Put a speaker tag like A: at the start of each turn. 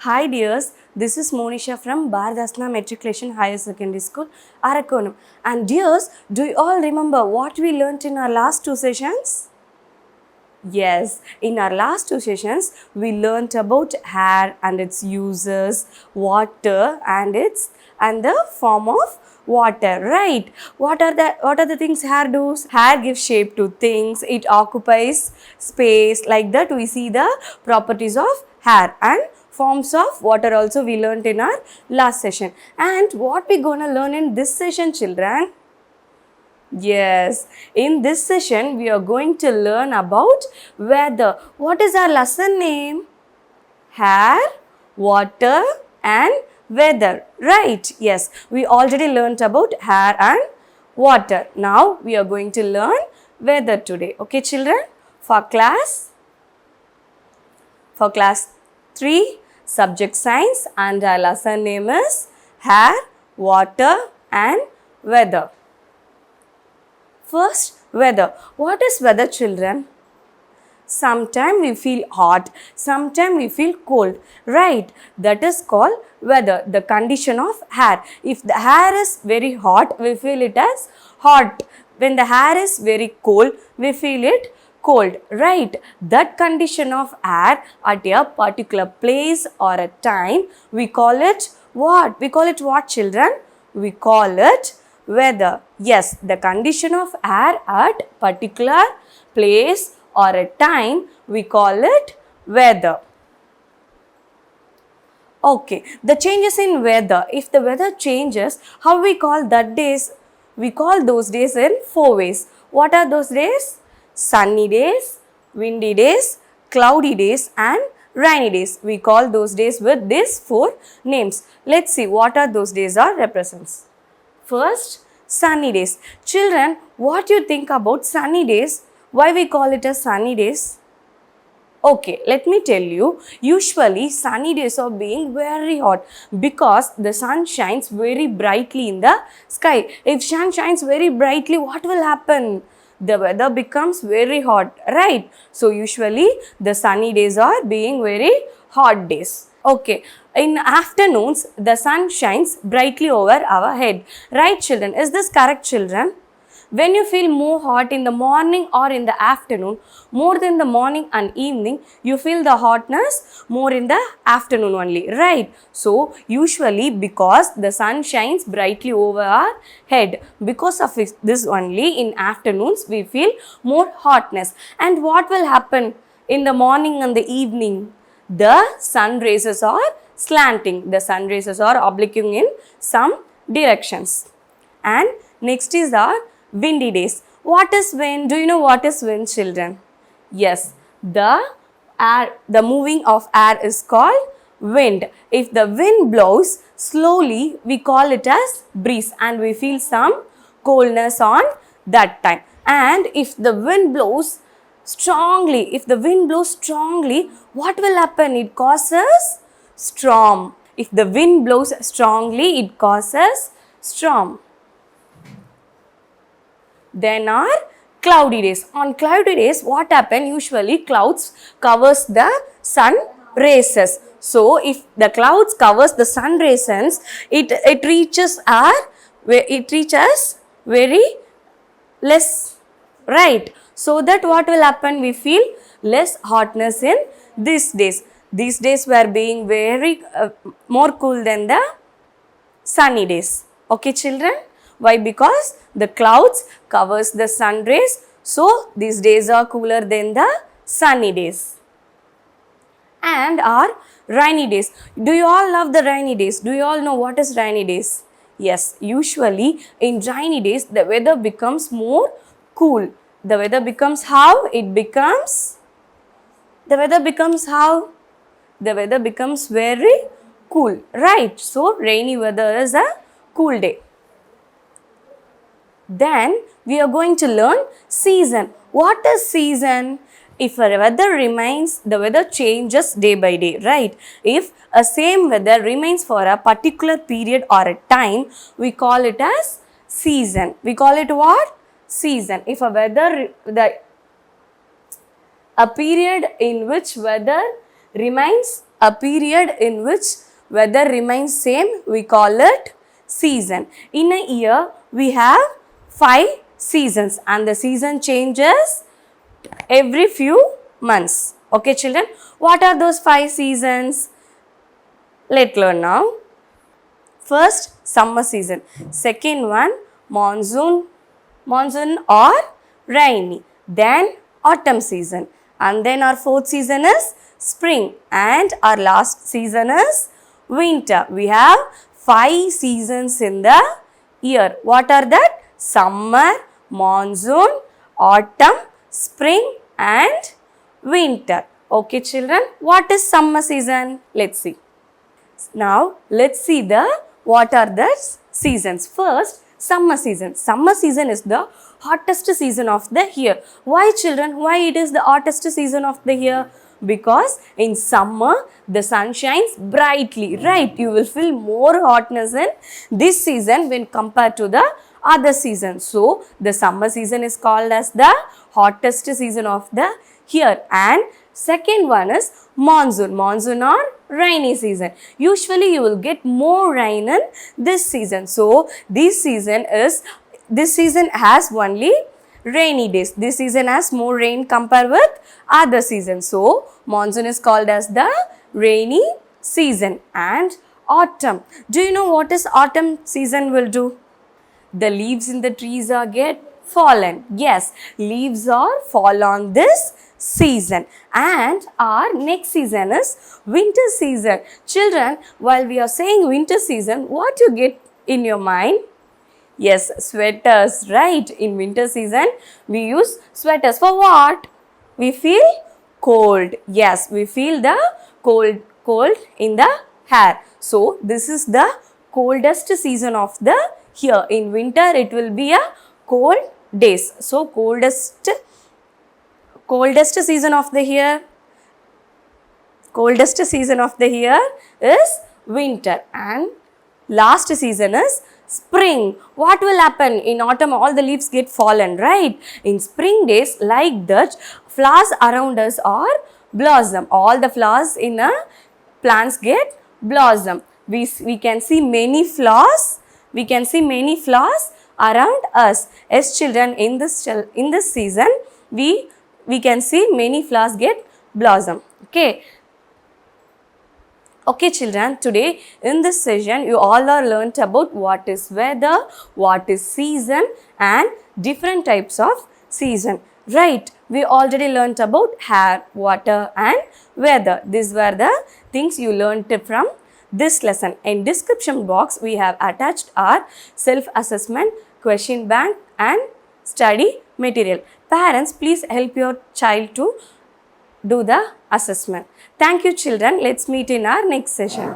A: Hi dears, this is Monisha from Bharathidhasanar Matriculation Higher Secondary School, Arakkonam. And dears, do you all remember what we learnt in our last two sessions? Yes, in our last two sessions, we learnt about hair and its uses, water and the form of water, right? What are the things hair does? Hair gives shape to things, it occupies space. Like that we see the properties of hair and forms of water also we learnt in our last session. And what we gonna learn in this session, children? Yes, in this session we are going to learn about weather. What is our lesson name? Hair, water and weather, right? Yes, we already learnt about hair and water. Now we are going to learn weather today. Okay children, for class 3, subject science, and our lesson name is hair, water and weather. First, weather. What is weather, children? Sometimes we feel hot, sometimes we feel cold, right? That is called weather, the condition of hair. If the hair is very hot, we feel it as hot. When the hair is very cold, we feel it cold, right? That condition of hair at a particular place or a time, we call it what? We call it what, children? We call it weather. Yes, the condition of air at particular place or a time, we call it weather. Okay, the changes in weather. If the weather changes, how we call that days? We call those days in 4 ways. What are those days? Sunny days, windy days, cloudy days and rainy days. We call those days with these 4 names. Let's see what are those days or represents. First, sunny days. Children, what do you think about sunny days? Why we call it as sunny days? Okay, let me tell you. Usually, sunny days are being very hot because the sun shines very brightly in the sky. If sun shines very brightly, what will happen? The weather becomes very hot, right? So, usually, the sunny days are being very hot days. Okay, in afternoons, the sun shines brightly over our head. Right, children? Is this correct, children? When you feel more hot in the morning or in the afternoon, more than the morning and evening, you feel the hotness more in the afternoon only, right? So, usually because the sun shines brightly over our head, because of this only in afternoons, we feel more hotness. And what will happen in the morning and the evening? The sun rays are slanting, the sun rays are obliquing in some directions. And next is our windy days. What is wind? Do you know what is wind, children? Yes, the moving of air is called wind. If the wind blows slowly, we call it as breeze and we feel some coldness on that time. And if the wind blows strongly, what will happen? It causes storm. If the wind blows strongly, it causes storm. Then are cloudy days. On cloudy days, what happen? Usually clouds covers the sun rays. So, if the clouds covers the sun rays, it reaches very less, right? So that what will happen? We feel less hotness in these days. These days were being very more cool than the sunny days. Okay, children? Why? Because the clouds covers the sun rays. So these days are cooler than the sunny days. And our rainy days. Do you all love the rainy days? Do you all know what is rainy days? Yes, usually in rainy days the weather becomes more cool. The weather becomes how? The weather becomes how? The weather becomes very cool, right? So, rainy weather is a cool day. Then, we are going to learn season. What is season? If a weather remains, the weather changes day by day, right? If a same weather remains for a particular period or a time, we call it as season. We call it what? Season. If a period in which weather remains a period in which weather remains same, we call it season. In a year, we have 5 seasons and the season changes every few months. Okay children, what are those 5 seasons? Let's learn now. First, summer season. Second one, monsoon or rainy. Then autumn season. And then our fourth season is spring. And our last season is winter. We have 5 seasons in the year. What are that? Summer, monsoon, autumn, spring and winter. Okay children, what is summer season? Let's see. Now let's see what are the seasons. First, summer season. Summer season is the hottest season of the year. Why children? Why it is the hottest season of the year? Because in summer the sun shines brightly, right? You will feel more hotness in this season when compared to the other season. So the summer season is called as the hottest season of the year. And second one is monsoon or rainy season. Usually you will get more rain in this season. So this season has only rainy days. This season has more rain compared with other seasons. So monsoon is called as the rainy season. And autumn. Do you know what is autumn season will do? The leaves in the trees are get fallen. Yes, leaves are fall on this season. And our next season is winter season. Children, while we are saying winter season, what you get in your mind? Yes, sweaters, right? In winter season, we use sweaters. For what? We feel cold. Yes, we feel the cold in the hair. So, this is the coldest season of the year. In winter, it will be a cold days. So, coldest season of the year is winter, and last season is spring. What will happen? In autumn, all the leaves get fallen, right? In spring days, like that, flowers around us are blossom. All the flowers in a plants get blossom. We can see many flowers. Around us. As children, in this season, we can see many flowers get blossom. Okay children, today in this session you all are learnt about what is weather, what is season and different types of season. Right, we already learnt about air, water and weather. These were the things you learnt from this lesson. In description box we have attached our self-assessment, question bank and study material. Parents, please help your child to do the assessment. Thank you children. Let's meet in our next session.